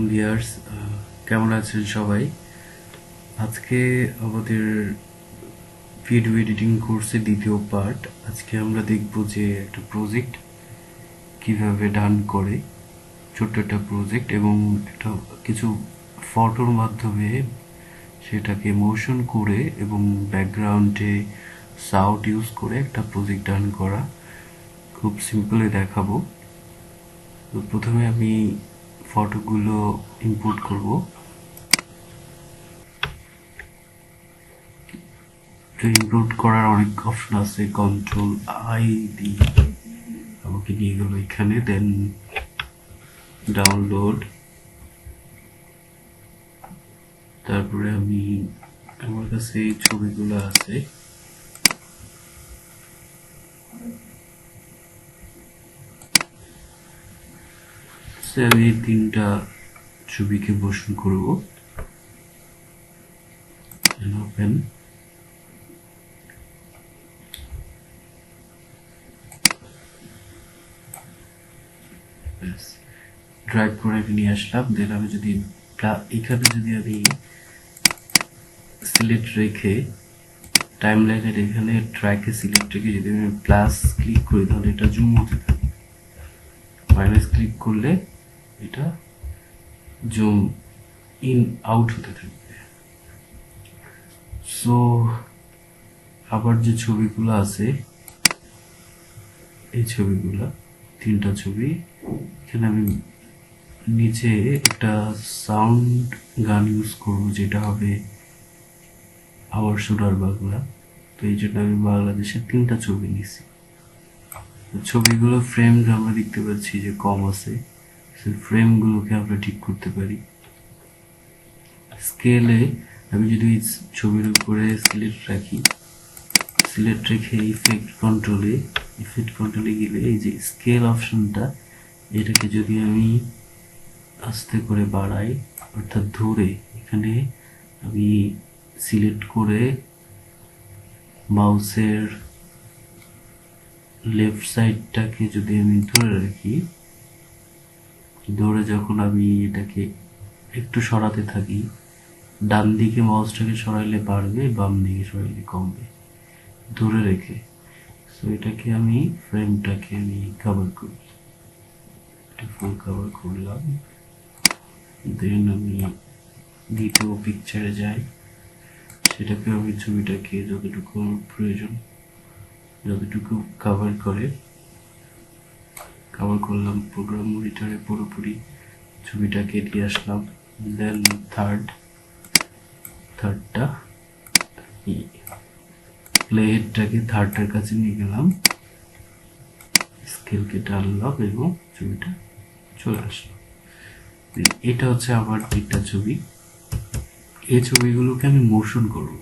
Viewers, কেমন আছেন সবাই? আজকে আমাদের ভিডিও এডিটিং কোর্সের দ্বিতীয় পার্ট। আজকে আমরা দেখব যে একটা প্রজেক্ট কিভাবে ডান করে, ছোট্ট একটা প্রজেক্ট এবং একটা কিছু ফটোর মাধ্যমে সেটাকে মোশন করে এবং ব্যাকগ্রাউন্ডে সাউন্ড ইউজ করে একটা প্রজেক্ট ডান করা। খুব সিম্পলি দেখাবো। তো প্রথমে আমি ফটোগুলো ইম্পোর্ট করব। ইম্পোর্ট করার অনেক অপশন আছে, কন্ট্রোল আই দিয়ে আমাকে নিয়ে গেল এখানে। দেন ডাউনলোড, তারপরে আমি আমার কাছে এই ছবিগুলো আছে, আমি এই তিনটা ছবিকে মোশন করব। ওপেন, ড্র্যাগ করে নিয়ে আসলাম। দেন আমি যদি এখানে যদি আমি সিলেক্ট রেখে টাইম লাইনের এখানে ট্র্যাকে সিলেক্ট রেখে যদি আমি প্লাস ক্লিক করি তাহলে এটা জুম হতে থাকে, মাইনাস ক্লিক করলে এটা জুম ইন আউট হতে থাকবে। সো আবার যে ছবিগুলো আছে, এই ছবিগুলো তিনটা ছবি, এখানে আমি নিচে একটা সাউন্ড গান ইউজ করব যেটা হবে আওয়ার শুটার বাংলা। তো এই জন্য আমি বাংলাদেশের তিনটা ছবি নিছি। ছবিগুলো ফ্রেম আমরা দেখতে পাচ্ছি যে কম আছে, ফ্রেমগুলোকে আমরা ঠিক করতে পারি। স্কেলে আমি যদি ছবির উপরে সিলেক্ট রাখি, সিলেক্ট রেখে ইফেক্ট কন্ট্রোলে গেলে এই যে স্কেল অপশনটা, এটাকে যদি আমি আস্তে করে বাড়াই অর্থাৎ ধরে, এখানে আমি সিলেক্ট করে মাউসের লেফট সাইডটাকে যদি আমি ধরে রাখি, ধরে যখন আমি এটাকে একটু সরাতে থাকি, ডান দিকে মাউসটাকে সরাইলে বাড়বে, বাম দিকে সরাইলে কমবে, ধরে রেখে। সো এটাকে আমি ফ্রেমটাকে আমি কভার করি, এটা ফুল কভার করলাম। দেন আমি দ্বিতীয় পিকচারে যাই, সেটাকে আমি ছবিটাকে যতটুকু প্রয়োজন যতটুকু কভার করলাম। প্রোগ্রাম মনিটরে পুরোপুরি ছবিটাকে দিয়ে আসলাম। দেন থার্ডটা প্লে হেডটাকে থার্ডটার কাছে নিয়ে গেলাম, স্কেলকে টানলাম এবং ছবিটা চলে আসলো। এটা হচ্ছে আমার তিনটা ছবি। এই ছবিগুলোকে আমি মোশন করব।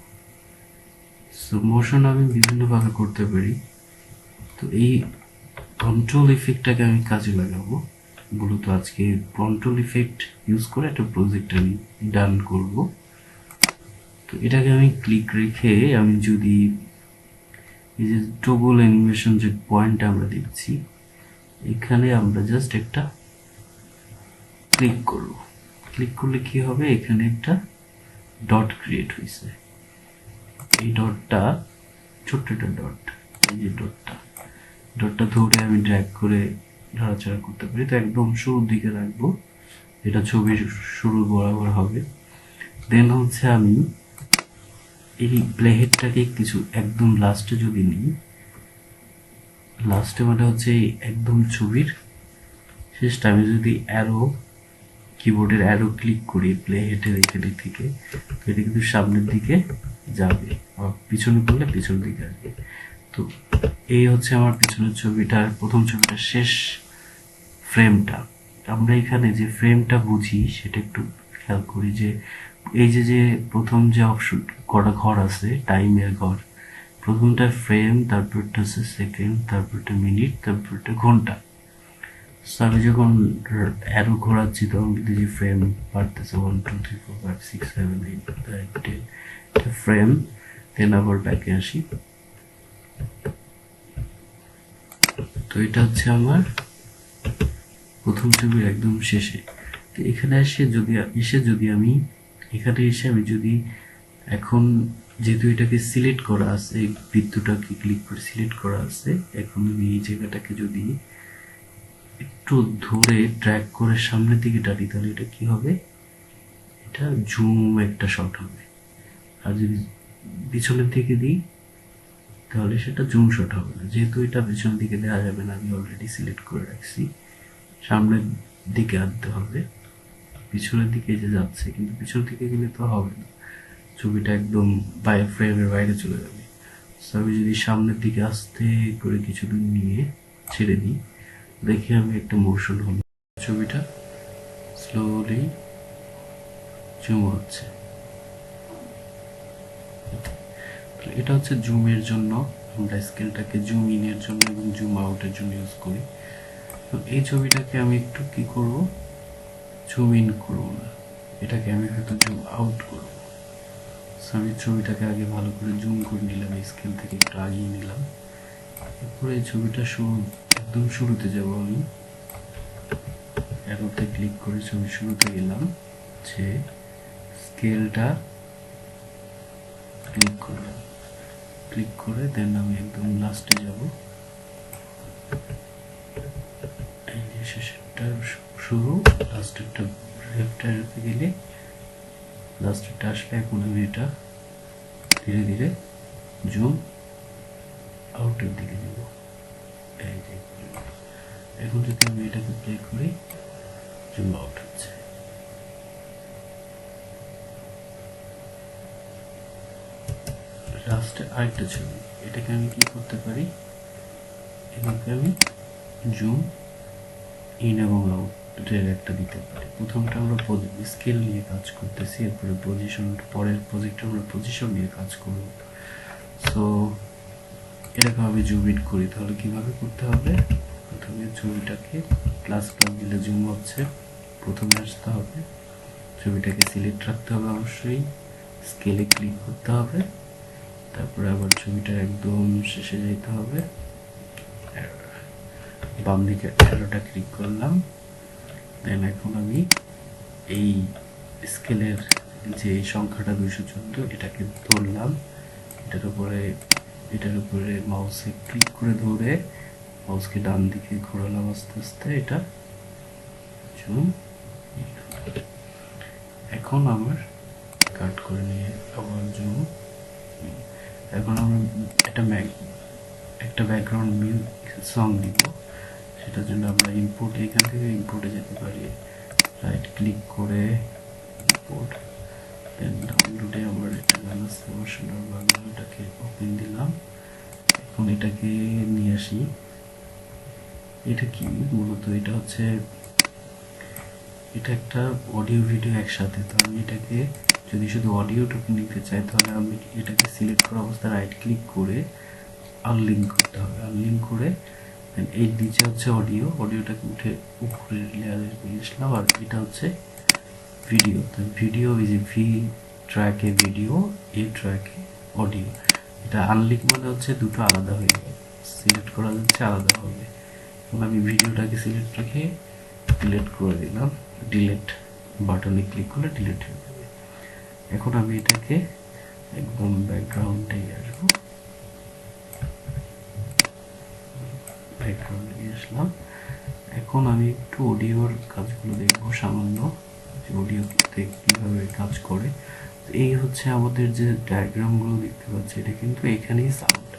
সো মোশন আমি বিভিন্নভাবে করতে পারি। তো এই কন্ট্রোল ইফেক্টটাকে আমি কাজে লাগাবো। মূলত আজকে কন্ট্রোল ইফেক্ট ইউজ করে একটা প্রজেক্ট আমি ডান করব। তো এটাকে আমি ক্লিক রেখে আমি যদি এই যে টগল অ্যানিমেশন যে পয়েন্ট আমরা দেখছি, এখানে আমরা জাস্ট একটা ক্লিক করব। ক্লিক করলে কি হবে, এখানে একটা ডট ক্রিয়েট হয়েছে। এই ডটটা ছোট্ট একটা ডট, এই যে ডটটা ধরে আমি ড্র্যাগ করে নাড়াচাড়া করতে পারি। তো একদম শুরুর দিকে রাখবো, এটা ছবির শুরু বরাবর হবে। দেন হচ্ছে আমি এই প্লেহেডটাকে কিছু একদম লাস্টে যদি নিই, লাস্টে মানে হচ্ছে একদম ছবির শেষটা, আমি যদি কিবোর্ডের অ্যারো ক্লিক করি প্লে হেডের এখানে থেকে, তো এটা কিন্তু সামনের দিকে যাবে, আর পিছনে করলে পিছনের দিকে আসবে। তো এই হচ্ছে আমার পিছনের ছবিটার প্রথম ছবিটার শেষ ফ্রেমটা। আমরা এখানে যে ফ্রেমটা বুঝি সেটা একটু খেয়াল করি, যে এই যে প্রথম যে অপশন কটা ঘর আছে, টাইমের ঘর, প্রথমটা ফ্রেম, তারপরটা হচ্ছে সেকেন্ড, তারপরটা মিনিট, তারপরটা ঘন্টা। আমি যখন অ্যারো ঘোরাচ্ছি তখন কিন্তু যে ফ্রেম বাড়তেছে, 1 2 3 4 5 6 7 8 9 10 ফ্রেম। দেন আবার ব্যাকে আসি। তো এটা হচ্ছে আমার প্রথম ছবির একদম শেষে। তো এখানে এসে যদি আমি এখানে এসে আমি যদি এখন যেহেতু এটাকে সিলেক্ট করা আছে, এই বৃত্তটাকে ক্লিক করে সিলেক্ট করা আছে, এখন আমি এই জায়গাটাকে যদি একটু ধরে ড্র্যাগ করে সামনের দিকে টানি তাহলে এটা কি হবে, এটা জুম একটা শট হবে। আর যদি পিছনের দিকে দিই তাহলে সেটা জুম শট হবে না, যেহেতু এটা পিছনের দিকে দেওয়া যাবে না, আমি অলরেডি সিলেক্ট করে রাখছি। সামনের দিকে আনতে হবে, পিছনের দিকে যে যাচ্ছে, কিন্তু পিছনের দিকে গেলে তো হবে না, ছবিটা একদম ফ্রেমের বাইরে চলে যাবে। আমি যদি সামনের দিকে আস্তে করে কিছুদিন নিয়ে ছেড়ে দিই, দেখি আমি একটা মোশন হলো, ছবিটা স্লোলি জুম হচ্ছে। এটা হচ্ছে জুমের জন্য, আমরা স্কেলটাকে জুম ইনের জন্য এবং জুম আউটের জন্য ইউজ করি। তো এই ছবিটাকে আমি একটু কি করব, জুম ইন করবো না, এটাকে আমি হয়তো জুম আউট করব। আমি ছবিটাকে আগে ভালো করে জুম করে নিলাম, স্কেল থেকে একটু আগিয়ে নিলাম। এরপরে এই ছবিটা একদম শুরুতে যাব, আমি অ্যারোতে ক্লিক করে ছবি শুরুতে গেলাম, যে স্কেলটা ক্লিক করলাম, ক্লিক করে দেন আমি একদম লাস্টে যাব, শেষেরটা শুরু, লাস্টেরটা লেফট অ্যারোতে গেলে লাস্টেরটা আসলে এখন আমি এটা ধীরে ধীরে জুম আউটের দিকে যাব। এখন যদি আমি এটাকে প্লে করি, জুম আউট হচ্ছে। লাস্টে আরেকটা ছবি, এটাকে আমি কি করতে পারি, এটাকে আমি জুম ইন এবং আউটের একটা দিতে পারি। প্রথমটা আমরা স্কেল নিয়ে কাজ করতেছি, এরপরে পজিশন, পরের প্রজেক্টে আমরা পজিশন নিয়ে কাজ করব। সো এরকম আমি জুম ইন করি, তাহলে কিভাবে করতে হবে, প্রথমে ছবিটাকে প্লাস প্লাস দিলে জুম হচ্ছে, প্রথমে আসতে হবে, ছবিটাকে সিলেক্ট রাখতে হবে অবশ্যই, স্কেলে ক্লিক করতে হবে, তারপরে আবার ছবিটা একদম শেষে যেতে হবে, বাম দিকে অ্যারোটা ক্লিক করলাম, দেন এখন আমি এই স্কেলের যে সংখ্যাটা 214 এটাকে ধরলাম, এটার উপরে মাউসে ক্লিক করে ধরে মাউসকে ডান দিকে ঘোরালাম আস্তে আস্তে, এটা জুম। এখন আমার কাট করে নিয়ে আবার জুম। এখন আমরা একটা ব্যাকগ্রাউন্ড সং দিব, সেটার জন্য আমরা ইম্পোর্ট, এখান থেকে ইম্পোর্টে যেতে পারি, রাইট ক্লিক করে ইম্পোর্ট, দেন ডাউনলোডে আমার এটা গান আছে, আমার সুন্দর বাংলাটাকে ওপেন দিলাম। এখন এটাকে নিয়ে আসি, এটা কি মূলত, এটা হচ্ছে এটা একটা অডিও ভিডিও একসাথে। তো আমি এটাকে যদি শুধু অডিওটুকু নিতে চাই, তাহলে আমি এটাকে সিলেক্ট করা অবস্থায় রাইট ক্লিক করে আনলিঙ্ক করতে হবে, আনলিঙ্ক করে এই নিচে হচ্ছে অডিওটাকে উঠে উপরের লেয়ারে নিয়ে আসলাম, আর এটা হচ্ছে ভিডিও। তো ভিডিও এই যে ভি ট্র্যাকে ভিডিও, এ ট্র্যাকে অডিও, এটা আনলিঙ্ক মানে হচ্ছে দুটো আলাদা হয়ে যাবে, সিলেক্ট করা যাচ্ছে আলাদা হবে। এবং আমি ভিডিওটাকে সিলেক্ট রেখে ডিলিট করে দিলাম, ডিলিট বাটনে ক্লিক করলে ডিলিট হয়ে যাবে। এখন আমি এটাকে একদম ব্যাকগ্রাউন্ডে আসবো, ব্যাকগ্রাউন্ডে নিয়ে আসলাম। এখন আমি একটু অডিওর কাজগুলো দেখবো সামান্য, যে অডিওতে কীভাবে কাজ করে। এই হচ্ছে আমাদের যে ডায়াগ্রামগুলো দেখতে পাচ্ছি, এটা কিন্তু এখানেই সাউন্ড,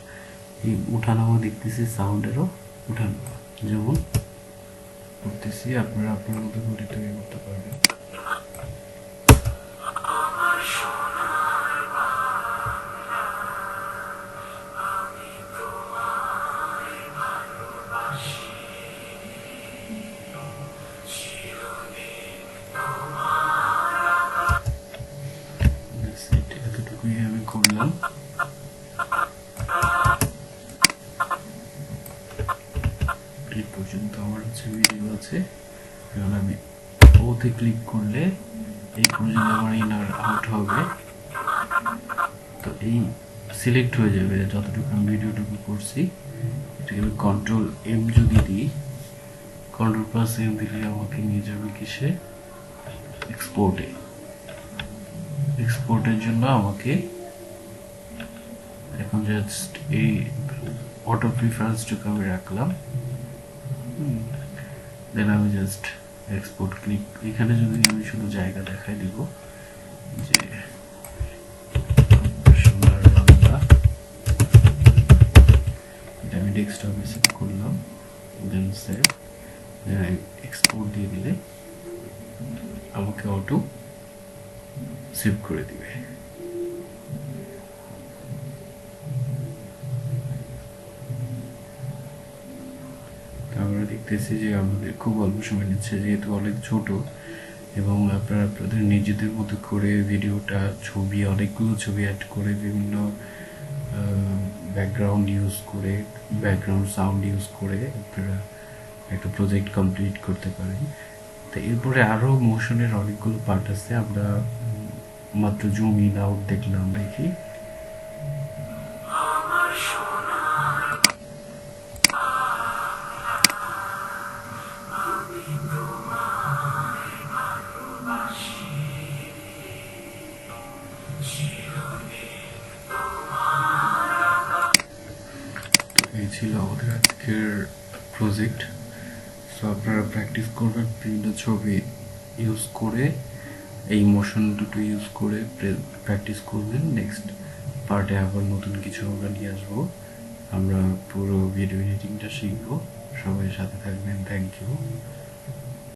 এই উঠানামা দেখতেছি, সাউন্ডেরও উঠানামা যেমন করতেছি, আপনারা আপনার মতো করে তৈরি করতে পারবেন। এতটুকুই আমি করলাম। এই পর্যন্ত আমার হচ্ছে ভিডিও আছে। এখন আমি ওতে ক্লিক করলে এই পর্যন্ত আমার ইন আর আউট হবে, তো এই সিলেক্ট হয়ে যাবে যতটুকু আমি ভিডিওটুকু করছি। এটাকে আমি কন্ট্রোল এম যদি দিই, কন্ট্রোল প্লাস এম দিলে আমাকে নিয়ে যাবে কিসে, এক্সপোর্টের জন্য আমাকে এখন জাস্ট এই অটো প্রিফারেন্সটুকু আমি রাখলাম, দেন আমি জাস্ট এক্সপোর্ট ক্লিক। এখানে যদি আমি শুধু জায়গা দেখাই দিব যে এটা আমি ডেস্কটপে সেভ করলাম, দেন সেভ, দেন এক্সপোর্ট দিয়ে দিলে আমাকে অটো সেভ করে দিবে। আমরা দেখতেছি যে আমাদের খুব অল্প সময় নিচ্ছে, যেহেতু অনেক ছোট, এবং আপনারা আপনাদের নিজেদের মতো করে ভিডিওটা ছবি অনেকগুলো ছবি অ্যাড করে বিভিন্ন ব্যাকগ্রাউন্ড ইউজ করে, ব্যাকগ্রাউন্ড সাউন্ড ইউজ করে আপনারা একটা প্রজেক্ট কমপ্লিট করতে পারেন। তো এরপরে আরও মোশনের অনেকগুলো পার্ট আছে, আমরা মাত্র জুম ইন আউট দেখলাম। দেখি এই ছিল আমাদের আজকের প্রজেক্ট। সো আপনারা প্র্যাকটিস করবেন, বিভিন্ন ছবি ইউজ করে, এই মোশন দুটো ইউজ করে প্র্যাকটিস করবেন। নেক্সট পার্টে আবার নতুন কিছু আমরা নিয়ে আসবো, আমরা পুরো ভিডিও এডিটিংটা শিখবো। সবাই সাথে থাকবেন, থ্যাংক ইউ।